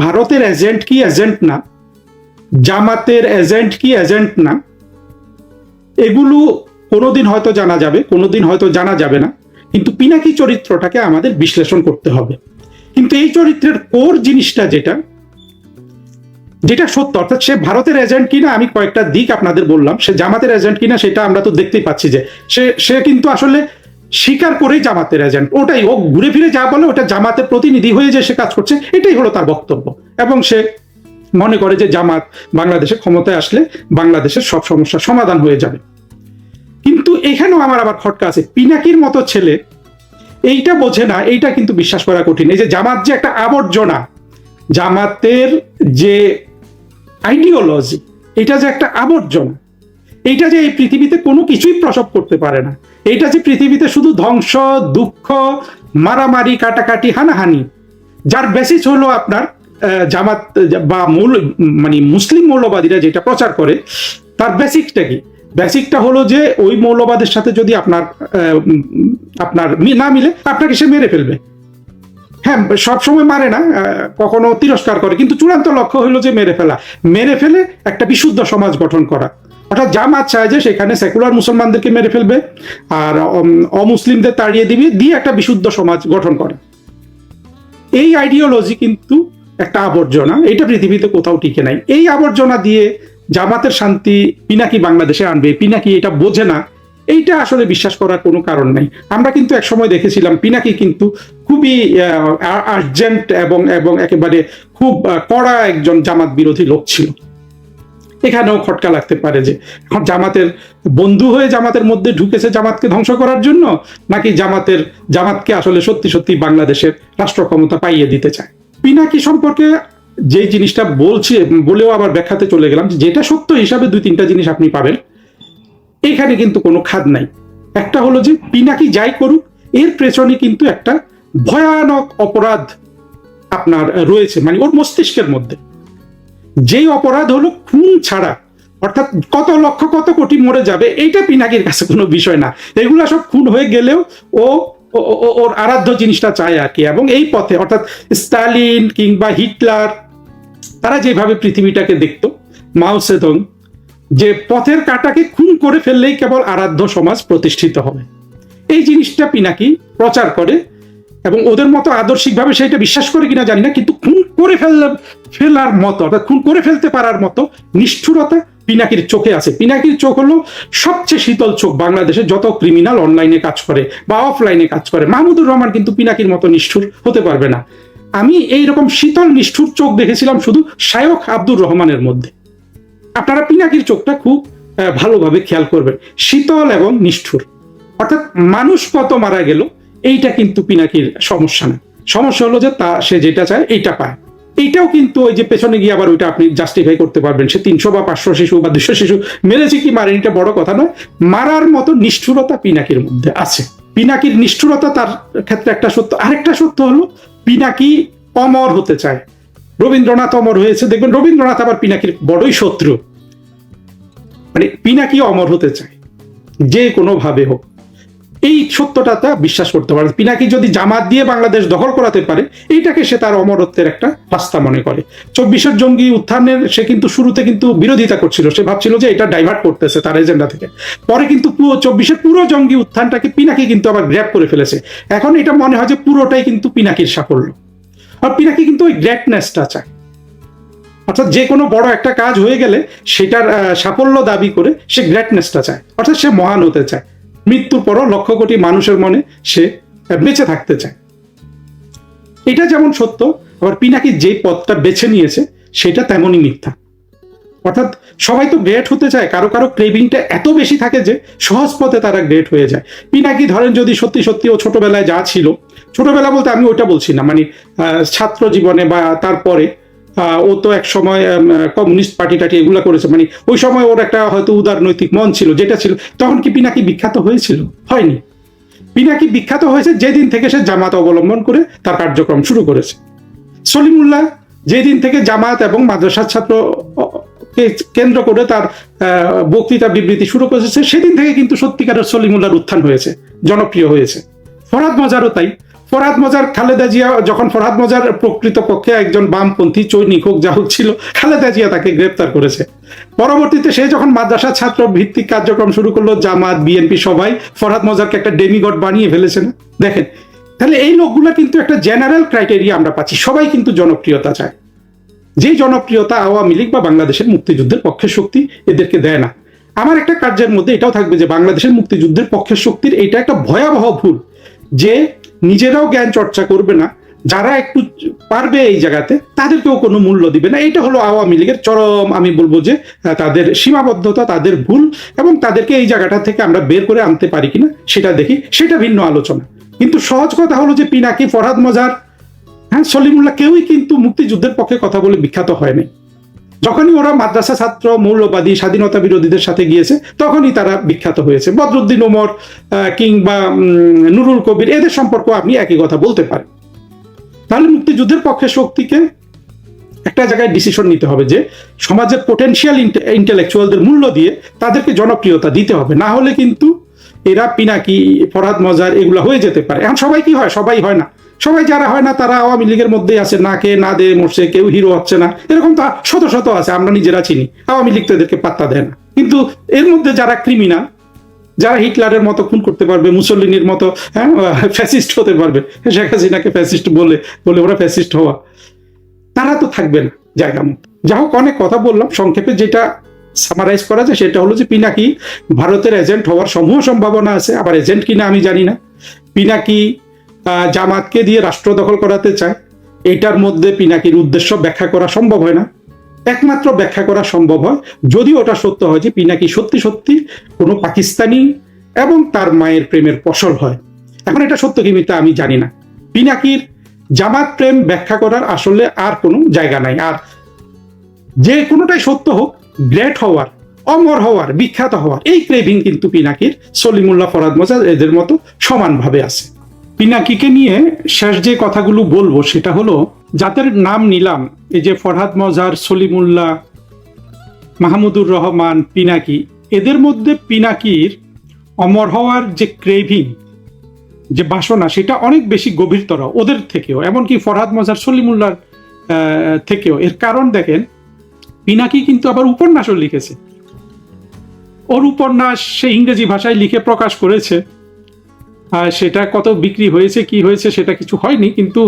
ভারতের এজেন্ট কি এজেন্ট না, জামাতের এজেন্ট কি এজেন্ট না, এগুলো কোনোদিন হয়তো জানা যাবে, কোনোদিন হয়তো জানা যাবে না, কিন্তু পিনাকি চরিত্রটাকে আমাদের বিশ্লেষণ করতে হবে। কিন্তু এই চরিত্রের কোর জিনিসটা যেটা যেটা সত্য, অর্থাৎ সে ভারতের এজেন্ট কিনা আমি কয়েকটা দিক আপনাদের বললাম, সে জামাতের এজেন্ট কিনা সেটা আমরা তো দেখতেই পাচ্ছি যে সে কিন্তু আসলে স্বীকার করেই জামাতের এজেন্ট, ওটাই ও ঘুরে ফিরে যা বলে ওটা জামাতের প্রতিনিধি হয়ে যে সে কাজ করছে, এটাই হলো তার বক্তব্য। এবং সে মনে করে যে জামাত বাংলাদেশে ক্ষমতায় আসলে বাংলাদেশের সব সমস্যার সমাধান হয়ে যাবে। কিন্তু এখানেও আমার আবার খটকা আছে, পিনাকির মতো ছেলে এইটা বোঝে না, এইটা কিন্তু বিশ্বাস করা কঠিন। এই যে জামাত যে একটা আবর্জনা, জামাতের যে আইডিওলজি এটা যে একটা আবর্জনা, এইটা যে এই পৃথিবীতে কোনো কিছুই প্রসব করতে পারে না, এইটা যে পৃথিবীতে শুধু ধ্বংস, দুঃখ, মারামারি, কাটাকাটি, হানাহানি, যার বেসিস হলো আপনার জামাত বা মানে মুসলিম মৌলবাদীরা যেটা প্রচার করে, তার বেসিকটা কি? বেসিকটা হলো যে ওই মৌলবাদের সাথে যদি আপনার না মিলে আপনাকে সে মেরে ফেলবে। হ্যাঁ, সবসময় মারে না, কখনো তিরস্কার করে, কিন্তু চূড়ান্ত লক্ষ্য হলো যে মেরে ফেলে একটা বিশুদ্ধ সমাজ গঠন করা। অর্থাৎ জামাত চায় যে সেখানে সেকুলার মুসলমানদেরকে মেরে ফেলবে আর অমুসলিমদের তাড়িয়ে দিয়ে একটা বিশুদ্ধ সমাজ গঠন করে। এই আইডিওলজি কিন্তু একটা আবর্জনা, এটা পৃথিবীতে কোথাও টিকে নাই। এই আবর্জনা দিয়ে জামাতের শান্তি পিনাকি বাংলাদেশে আনবে, পিনাকি এটা বোঝে না, এইটা আসলে বিশ্বাস করার কোনো কারণ নাই। আমরা কিন্তু এক সময় দেখেছিলাম পিনাকি কিন্তু খুবই আর্জেন্ট এবং একেবারে খুব কড়া একজন জামাত বিরোধী লোক ছিল। এখানেও খটকা লাগতে পারে যে এখন জামাতের বন্ধু হয়ে জামাতের মধ্যে ঢুকেছে জামাতকে ধ্বংস করার জন্য, নাকি জামাতকে আসলে সত্যি সত্যি বাংলাদেশের রাষ্ট্র ক্ষমতা পাইয়ে দিতে চায়। পিনাকি সম্পর্কে যে জিনিসটা বলছি বলেও আবার ব্যাখ্যাতে চলে গেলাম, যেটা সত্য হিসাবে 2-3টা জিনিস আপনি পাবেন, এখানে কিন্তু কোনো খাদ নাই। একটা হলো যে পিনাকি যাই করুক এর পেছনে কিন্তু একটা ভয়ানক অপরাধ আপনার রয়েছে, মানে ওর মস্তিষ্কের মধ্যে। যেই অপরাধ হলো খুন ছাড়া, অর্থাৎ কত লক্ষ কত কোটি মরে যাবে এইটা পিনাকির কাছে কোনো বিষয় না, এগুলা সব খুন হয়ে গেলেও ও ওর আরাধ্য জিনিসটা চায় আর কি। এবং এই পথে অর্থাৎ স্টালিন কিংবা হিটলার তারা যেভাবে পৃথিবীটাকে দেখতো, মাও সেদং, যে পথের কাঁটাকে খুন করে ফেললেই কেবল আরাধ্য সমাজ প্রতিষ্ঠিত হবে, এই জিনিসটা পিনাকি প্রচার করে। এবং ওদের মতো আদর্শিকভাবে সেটা বিশ্বাস করে কিনা জানি না, কিন্তু খুন করে ফেলার মতো অর্থাৎ খুন করে ফেলতে পারার মতো নিষ্ঠুরতা পিনাকির চোখে আছে। পিনাকির চোখ হলো সবচেয়ে শীতল চোখ বাংলাদেশে যত ক্রিমিনাল অনলাইনে কাজ করে বা অফলাইনে কাজ করে। মাহমুদুর রহমান কিন্তু পিনাকির মতো নিষ্ঠুর হতে পারবে না। আমি এইরকম শীতল নিষ্ঠুর চোখ দেখেছিলাম শুধু শায়খ আব্দুর রহমানের মধ্যে। আপনারা পিনাকির চোখটা খুব ভালোভাবে খেয়াল করবেন, শীতল এবং নিষ্ঠুর। অর্থাৎ মানুষ কত মারা গেল এইটা কিন্তু পিনাকির সমস্যা না, সমস্যা হলো যে সে যেটা চায় এইটা পায়। এইটাও কিন্তু ওই যে পেছনে গিয়ে আবার ওইটা আপনি জাস্টিফাই করতে পারবেন, সে 300 বা 500 শিশু বা 200 শিশু মেরেছে কি মারেনি এটা বড় কথা নয়, মারার মতো নিষ্ঠুরতা পিনাকির মধ্যে আছে। পিনাকির নিষ্ঠুরতা তার ক্ষেত্রে একটা সত্য। আরেকটা সত্য হলো পিনাকি অমর হতে চায়। রবীন্দ্রনাথ অমর হয়েছে, দেখবেন রবীন্দ্রনাথ আবার পিনাকির বড়ই শত্রু, মানে পিনাকি অমর হতে চায় যে কোনো ভাবে হোক। এই সত্যটা তা বিশ্বাস করতে পারে। পিনাকি যদি জামাত দিয়ে বাংলাদেশ দখল করাতে পারে এইটাকে সে তার অমরত্বের একটা রাস্তা মনে করে। 24-এর জঙ্গি উত্থানের সে কিন্তু শুরুতে কিন্তু বিরোধিতা করছিল, সে ভাবছিল যে এটা ডাইভার্ট করতেছে তার এজেন্ডা থেকে। পরে কিন্তু 24-এর পুরো জঙ্গি উত্থানটাকে পিনাকি কিন্তু আবার গ্র্যাব করে ফেলেছে। এখন এটা মনে হয় যে পুরোটাই কিন্তু পিনাকির সাফল্য। আর পিনাকি কিন্তু ওই গ্রেটনেসটা চায়, অর্থাৎ যে কোনো বড় একটা কাজ হয়ে গেলে সেটার সাফল্য দাবি করে সে গ্রেটনেসটা চায়, অর্থাৎ সে মহান হতে চায়। মৃত্যুর পরও লক্ষ কোটি মানুষের মনে সে বেঁচে থাকতে চায়। এটা যেমন সত্য, আবার পিনাকি যে পথটা বেছে নিয়েছে সেটা তেমনই মিথ্যা। অর্থাৎ সবাই তো গ্রেট হতে চায়, কারো কারো ক্রেভিংটা এত বেশি থাকে যে সহজ পথে তারা গ্রেট হয়ে যায়। পিনাকি ধরেন যদি সত্যি সত্যি ও ছোটবেলায় যা ছিল, ছোটবেলা বলতে আমি ওইটা বলছি না, মানে ছাত্র জীবনে বা তারপরে ও তো এক সময় কমিউনিস্ট পার্টি টাটি এগুলা করেছে, মানে ওই সময় ওর একটা হয়তো উদারনৈতিক মন ছিল, যেটা ছিল। তখন কি পিনাকি বিখ্যাত হয়েছিল? হয়নি। পিনাকি বিখ্যাত হয়েছে যেদিন থেকে সে জামাত অবলম্বন করে তার কার্যক্রম শুরু করেছে। সলিমুল্লাহ যেদিন থেকে জামাত এবং মাদ্রাসার ছাত্র কেন্দ্র করে তার বক্তৃতা বিবৃতি শুরু করেছে, সেদিন থেকে কিন্তু সত্যিকারের সলিমুল্লাহর উত্থান হয়েছে, জনপ্রিয় হয়েছে। ফরহাদ মজারও তাই। ফরহাদ মজার, খালেদা জিয়া যখন ফরহাদ মজার প্রকৃতপক্ষে একজন বামপন্থী চৈনিক হোক যা হোক ছিল, খালেদা জিয়া তাকে গ্রেপ্তার করেছে। পরবর্তীতে সে যখন মাদ্রাসা ছাত্র ভিত্তিক কার্যক্রম শুরু করলো, জামাত বিএনপি সবাই ফরহাদ মজারকে একটা ডেমিগড বানিয়ে ফেলেছে না? দেখেন, তাহলে এই লোকগুলো কিন্তু একটা জেনারেল ক্রাইটেরিয়া আমরা পাচ্ছি, সবাই কিন্তু জনপ্রিয়তা চায়। যে জনপ্রিয়তা আওয়ামী লীগ বা বাংলাদেশের মুক্তিযুদ্ধের পক্ষের শক্তি এদেরকে দেয় না। আমার একটা কার্যের মধ্যে এটাও থাকবে যে বাংলাদেশের মুক্তিযুদ্ধের পক্ষের শক্তির এটা একটা ভয়াবহ ভুল, যে নিজেরাও জ্ঞান চর্চা করবে না, যারা একটু পারবে এই জায়গাতে তাদেরকেও কোনো মূল্য দিবে না। এটা হলো আওয়ামী লীগের চরম, আমি বলবো যে তাদের সীমাবদ্ধতা, তাদের ভুল, এবং তাদেরকে এই জায়গাটা থেকে আমরা বের করে আনতে পারি কিনা সেটা দেখি, সেটা ভিন্ন আলোচনা। কিন্তু সহজ কথা হলো যে পিনাকি, ফরহাদ মজার, হ্যাঁ, সলিমুল্লাহ কেউই কিন্তু মুক্তিযুদ্ধের পক্ষে কথা বলে বিখ্যাত হয়নি। যখনই ওরা মাদ্রাসা ছাত্র, মৌলবাদী, স্বাধীনতা বিরোধীদের সাথে গিয়েছে তখনই তারা বিখ্যাত হয়েছে। বদরুদ্দিন ওমর কিংবা নুরুল কবির, এদের সম্পর্ক আপনি একই কথা বলতে পারেন। তাহলে মুক্তিযুদ্ধের পক্ষে শক্তিকে একটা জায়গায় ডিসিশন নিতে হবে যে সমাজের পোটেনশিয়াল ইন্টেলেকচুয়ালদের মূল্য দিয়ে তাদেরকে জনপ্রিয়তা দিতে হবে, না হলে কিন্তু এরা পিনাকি, ফরহাদ মজার এগুলো হয়ে যেতে পারে। এখন সবাই কি হয়? সবাই হয় না। সবাই যারা হয় না তারা আওয়ামী লীগের মধ্যেই আছে, না কে না দে মরছে, কেউ হিরো হচ্ছে না, এরকম তো শত শত আছে, আমরা নিজেরা চিনি। আওয়ামী লীগ তো এদেরকে পাত্তা দেয় না। কিন্তু এর মধ্যে যারা ক্রিমিনাল, যারা হিটলারের মতো খুন করতে পারবে, মুসলিনের মতো ফ্যাসিস্ট হতে পারবে, শেখ হাসিনাকে ফ্যাসিস্ট বলে ওরা ফ্যাসিস্ট হওয়া, তারা তো থাকবে না জায়গা মতো। যা হোক, অনেক কথা বললাম। সংক্ষেপে যেটা সামারাইজ করা যায় সেটা হলো যে পিনাকি ভারতের এজেন্ট হওয়ার সমূহ সম্ভাবনা আছে, আবার এজেন্ট কিনা আমি জানি না। পিনাকি জামাতকে দিয়ে রাষ্ট্র দখল করাতে চায়, এটার মধ্যে পিনাকির উদ্দেশ্য ব্যাখ্যা করা সম্ভব হয় না। একমাত্র ব্যাখ্যা করা সম্ভব হয় যদি ওটা সত্য হয় যে পিনাকি সত্যি সত্যি কোনো পাকিস্তানি এবং তার মায়ের প্রেমের ফসল হয়। এখন এটা সত্য কি মিথ্যা আমি জানি না। পিনাকির জামাত প্রেম ব্যাখ্যা করার আসলে আর কোনো জায়গা নাই। আর যে কোনোটাই সত্য হোক, গ্রেট হওয়ার, অমর হওয়ার, বিখ্যাত হওয়ার এই ক্রেভিং কিন্তু পিনাকির, সলিমুল্লাহ, ফরহাদ মজার এদের মতো সমানভাবে আছে। পিনাকিকে নিয়ে শেষ যে কথাগুলো বলবো সেটা হলো, যাদের নাম নিলাম, এই যে ফরহাদ মজার, সলিমুল্লাহ, মাহমুদুর রহমান, পিনাকি, এদের মধ্যে পিনাকির অমর হওয়ার যে ক্রেভিং, যে বাসনা, সেটা অনেক বেশি গভীরতর ওদের থেকেও, এমনকি ফরহাদ মজার, সলিমুল্লাহর থেকেও। এর কারণ দেখেন, পিনাকি কিন্তু আবার উপন্যাসও লিখেছে। ওর উপন্যাস সে ইংরেজি ভাষায় লিখে প্রকাশ করেছে। সেটা কত বিক্রি হয়েছে, কি হয়েছে, সেটা কিছু হয়নি। কিন্তু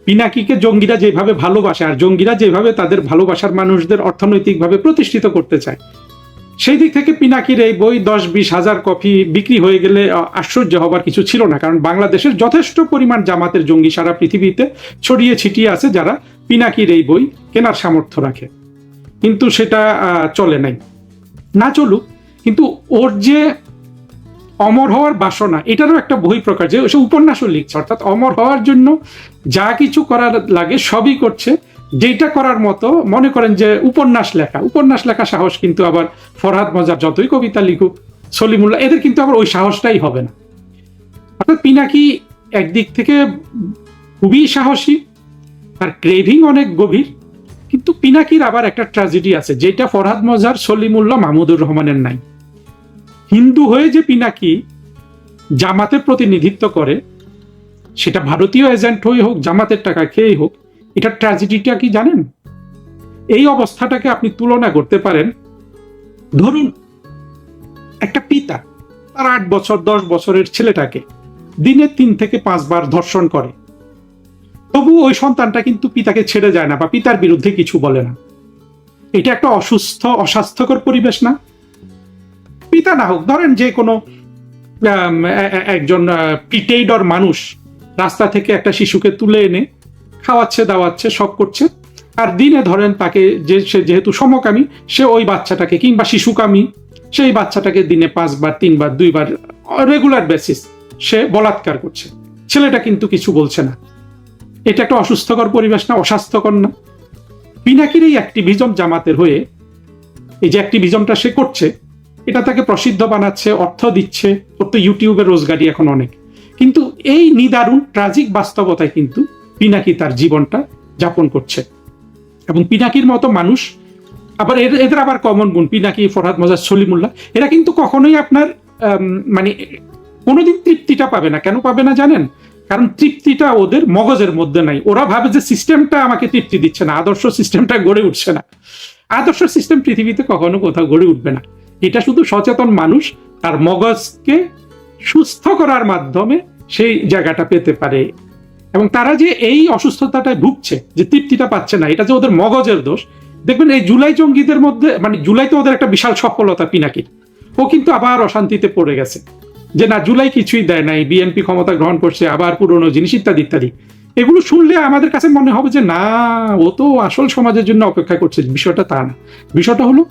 পিনাকিকে জঙ্গিরা যেভাবে ভালোবাসে, আর জঙ্গিরা যেভাবে তাদের ভালোবাসার মানুষদের অর্থনৈতিকভাবে প্রতিষ্ঠিত করতে চায়, সেই দিক থেকে পিনাকির এই বই 10-20 হাজার কপি বিক্রি হয়ে গেলে আশ্চর্য হবার কিছু ছিল না। কারণ বাংলাদেশের যথেষ্ট পরিমাণ জামাতের জঙ্গি সারা পৃথিবীতে ছড়িয়ে ছিটিয়ে আছে, যারা পিনাকির এই বই কেনার সামর্থ্য রাখে। কিন্তু সেটা চলে নাই। না চলুক, কিন্তু ওর যে অমর হওয়ার বাসনা, এটারও একটা বই প্রকার, যে সে উপন্যাসও লিখছে। অর্থাৎ অমর হওয়ার জন্য যা কিছু করার লাগে সবই করছে। যেটা করার মতো মনে করেন যে উপন্যাস লেখা সাহস কিন্তু আবার ফরহাদ মজার যতই কবিতা লিখুক, সলিমুল্লাহ, এদের কিন্তু আবার ওই সাহসটাই হবে না। অর্থাৎ পিনাকি একদিক থেকে খুবই সাহসী, তার ক্রেভিং অনেক গভীর, কিন্তু পিনাকির আবার একটা ট্র্যাজেডি আছে যেটা ফরহাদ মজার, সলিমুল্লাহ, মাহমুদুর রহমানের নাই। হিন্দু হয়ে যে পিনাকি জামাতের প্রতিনিধিত্ব করে, সেটা ভারতীয় এজেন্ট হয়ে হোক, জামাতের টাকা খেয়েই হোক, এটা ট্র্যাজেডিটা কি জানেন? এই অবস্থাটাকে আপনি তুলনা করতে পারেন, ধরুন একটা পিতা তার 8 বছর 10 বছরের ছেলেটাকে দিনে 3 থেকে 5 বার ধর্ষণ করে, তবু ওই সন্তানটা কিন্তু পিতাকে ছেড়ে যায় না বা পিতার বিরুদ্ধে কিছু বলে না। এটা একটা অসুস্থ, অস্বাস্থ্যকর পরিবেশ না? পিতা না হোক, ধরেন যে কোনো একজন প্রিটেইডর মানুষ রাস্তা থেকে একটা শিশুকে তুলে এনে খাওয়াচ্ছে, দাওয়াচ্ছে, সব করছে, আর দিনে ধরেন তাকে, যে সে যেহেতু সমকামী, সে ওই বাচ্চাটাকে, কিংবা শিশুকামী, সেই বাচ্চাটাকে দিনে 5 বার, 3 বার, 2 বার রেগুলার বেসিস সে বলাৎকার করছে। ছেলেটা কিন্তু কিছু বলছে না। এটা একটা অসুস্থকর পরিবেশ না? অস্বাস্থ্যকর না? পিনাকির এই অ্যাক্টিভিজম জামাতের হয়ে, এই যে অ্যাক্টিভিজমটা সে করছে, এটা তাকে প্রসিদ্ধ বানাচ্ছে, অর্থ দিচ্ছে, ওর তো ইউটিউবে রোজগারি এখন অনেক। কিন্তু এই নিদারুণ ট্রাজিক বাস্তবতায় কিন্তু পিনাকি তার জীবনটা যাপন করছে। এবং পিনাকির মতো মানুষ আবার এদের আবার কমন গুণ, পিনাকি, ফরহাদ মোজাজ, সলিমুল্লাহ, এরা কিন্তু কখনোই আপনার মানে কোনোদিন তৃপ্তিটা পাবে না। কেন পাবে না জানেন? কারণ তৃপ্তিটা ওদের মগজের মধ্যে নাই। ওরা ভাবে যে সিস্টেমটা আমাকে তৃপ্তি দিচ্ছে না, আদর্শ সিস্টেমটা গড়ে উঠছে না। আদর্শ সিস্টেম পৃথিবীতে কখনো কোথাও গড়ে উঠবে না। এটা শুধু সচেতন মানুষ তার মগজকে সুস্থ করার মাধ্যমে সেই জায়গাটা পেতে পারে। এবং তারা যে এই অসুস্থতাটায় ভুগছে, যে তৃপ্তিটা পাচ্ছে না, এটা যে ওদের মগজের দোষ। দেখবেন এই জুলাই জঙ্গিদের মধ্যে, মানে জুলাইতে ওদের একটা বিশাল সফলতা পিনাকির, ও কিন্তু আবার অশান্তিতে পড়ে গেছে যে না, জুলাই কিছুই দেয় নাই, বিএনপি ক্ষমতা গ্রহণ করছে, আবার পুরনো জিনিস ইত্যাদি ইত্যাদি। এগুলো শুনলে আমাদের কাছে মনে হবে যে না, ও তো আসল সমাজের জন্য অপেক্ষা করছে। বিষয়টা তা না। বিষয়টা হলো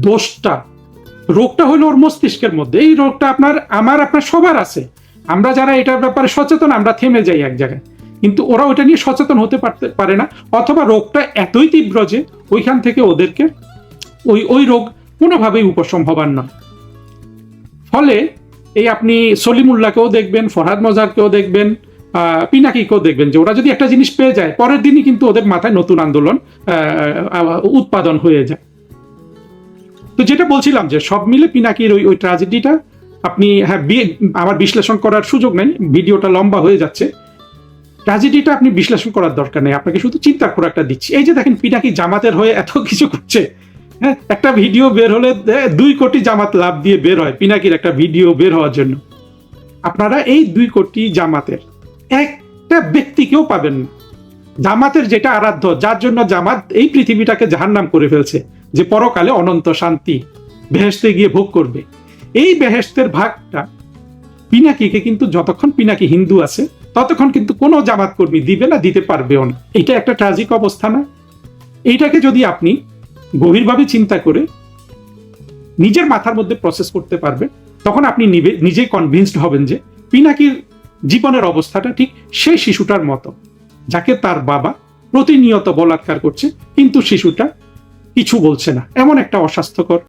দোষটা, রোগটা হলো ওর মস্তিষ্কের মধ্যে। এই রোগটা আপনার সবার আছে। আমরা যারা এটার ব্যাপারে সচেতন, আমরা থেমে যাই এক জায়গায়, কিন্তু ওরা ওইটা নিয়ে সচেতন হতে পারে না, অথবা রোগটা এতই তীব্র যে ওইখান থেকে ওদেরকে ওই রোগ কোনোভাবেই উপশম হবার নয়। ফলে এই আপনি সলিমুল্লাহকেও দেখবেন, ফরহাদ মোজারকেও দেখবেন, পিনাকিকেও দেখবেন যে ওরা যদি একটা জিনিস পেয়ে যায়, পরের দিনই কিন্তু ওদের মাথায় নতুন আন্দোলন উৎপাদন হয়ে যায়। তো যেটা বলছিলাম যে সব মিলে পিনাকির ওই ট্র্যাজেডিটা আপনি, হ্যাঁ, আমার বিশ্লেষণ করার সুযোগ নেই, ভিডিওটা লম্বা হয়ে যাচ্ছে। ট্র্যাজেডিটা আপনি বিশ্লেষণ করার দরকার নেই, আপনাকে শুধু চিন্তার খোরাকটা দিচ্ছি। এই যে দেখেন, পিনাকি জামাতের হয়ে এত কিছু করছে, হ্যাঁ, একটা ভিডিও বের হলে 2 কোটি জামাত লাভ দিয়ে বের হয় পিনাকির একটা ভিডিও বের হওয়ার জন্য। আপনারা এই 2 কোটি জামাতের একটা ব্যক্তিকেও পাবেন না। জামাতের যেটা আরাধ্য, যার জন্য জামাত এই পৃথিবীটাকে জাহান্নাম করে ফেলছে, যে পরকালে অনন্ত শান্তি বেহেশতে গিয়ে ভোগ করবে, এই বেহেশতের ভাগটা পিনাকিকে কিন্তু, যতক্ষণ পিনাকি হিন্দু আছে ততক্ষণ কিন্তু কোনো জামাত কর্মী দিবে না, দিতে পারবেও না। এটা একটা ট্রাজিক অবস্থা না? এইটাকে যদি আপনি গভীরভাবে চিন্তা করে নিজের মাথার মধ্যে প্রসেস করতে পারবেন, তখন আপনি নিজেই কনভিন্সড হবেন যে পিনাকির জীবনের অবস্থাটা ঠিক সেই শিশুটার মতো, যাকে তার বাবা প্রতিনিয়ত বলাৎকার করছে, কিন্তু শিশুটা কিছু বলছে না। এমন একটা অস্বাস্থ্যকর